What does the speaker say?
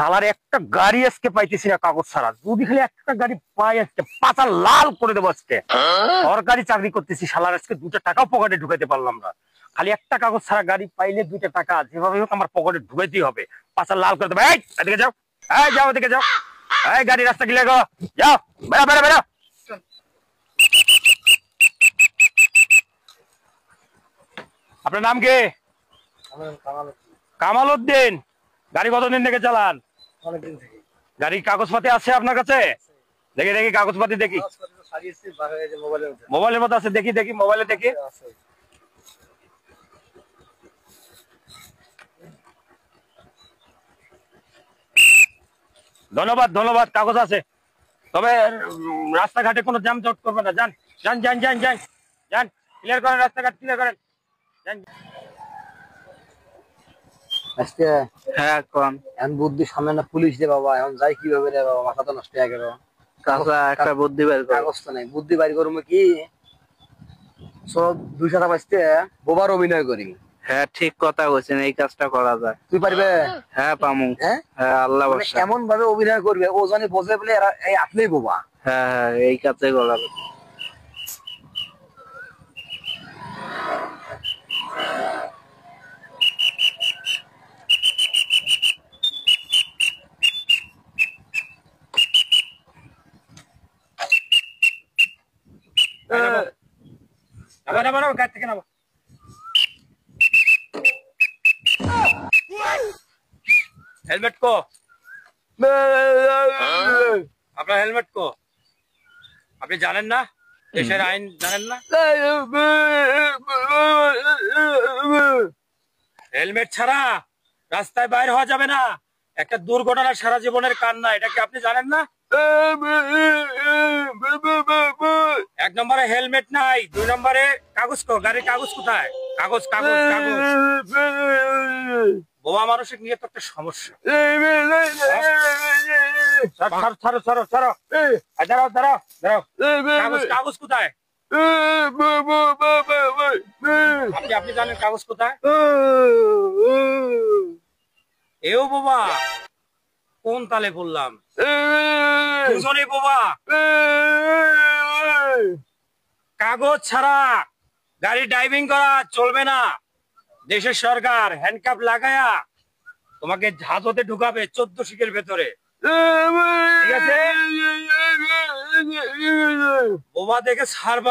শালার একটা গাড়ি আজকে পাইতেছি না কাগজ ছাড়া। যদি খালি একটা গাড়ি পাই আজকে পাতা লাল করে দেবো। আজকে সরকারি চাকরি করতেছি, শালার আজকে 2টা টাকাও পকেটে ঢুকাইতে পারলাম না। খালি একটা কাগজ ছাড়া গাড়ি পাইলে 2টা টাকা যেভাবে হোক আমার পকেটে ঢুকাইতেই হবে, পাতা লাল করে দেবো। এই এদিকে যাও, এই যাও এদিকে যাও, এই গাড়ি রাস্তা গিলে গো, যাও বেড়া বেড়া বেড়া। আপনার নাম কি? কামাল উদ্দিন। গাড়ি কতদিন থেকে চালান? অনেকদিন থেকে। গাড়ির কাগজপাতি আছে আপনার কাছে? দেখি দেখি কাগজপাতি দেখি। মোবাইলের মতো আছে, দেখি দেখি মোবাইলে দেখি। ধন্যবাদ ধন্যবাদ, কাগজ আছে। তবে রাস্তাঘাটে কোনো জ্যামজট করবে না। যান যান যান যান যান যান, ক্লিয়ার করেন, রাস্তাঘাট ক্লিয়ার করেন। আজকে হ্যাঁ কোন এখন বুদ্ধি সামনে না পুলিশ দে বাবা, এখন যাই কিভাবে রে বাবা, মাথা তো নষ্ট হয়ে গেল। কাকা একটা বুদ্ধি বাইর কর। কাগজ তো নাই, বুদ্ধি বাইর করব কি? সব 2 টাকা বাঁচতে বোবার অভিনয় করি। হ্যাঁ ঠিক কথা কইছেন, এই কাজটা করা যায়। তুই পারবে? হ্যাঁ পামু। হ্যাঁ আল্লাহ ভরসা। এমন ভাবে অভিনয় করবে ও জানি বোঝে বলে এরা এই আপনিই বোবা। হ্যাঁ হ্যাঁ এই কাজে করা যায়। হেলমেট কো? আপনার হেলমেট কো? আপনি জানেন না দেশের আইন? জানেন না? হেলমেট ছাড়া রাস্তায় বাইর হওয়া যাবে না। একটা দুর্ঘটনা সারা জীবনের কান্না, এটা কি আপনি জানেন না? 1 নম্বরে হেলমেট নাই, 2 নম্বরে কাগজ কো? গাড়ির কাগজ কোথায়? কাগজ কাগজ কাগজ। বোবা মানুষের নিয়ে তো একটা সমস্যা। ছাড়ো ছাড়ো ছাড়ো ছাড়ো, দাঁড়াও দাঁড়াও দাঁড়াও। কাগজ কাগজ কোথায়? আপনি আপনি জানেন কাগজ কোথায়? এও বোবা, কোন তালে বললাম? দুজনে বোবা। কাগজ ছাড়া গাড়ি ড্রাইভিং করা চলবে না। দেশের সরকার হ্যান্ডকাপ লাগায়া তোমাকে হাজতে ঢুকাবে 14 শিকের ভেতরে। ঠিক আছে? বোবা দেখে ছাড়বা।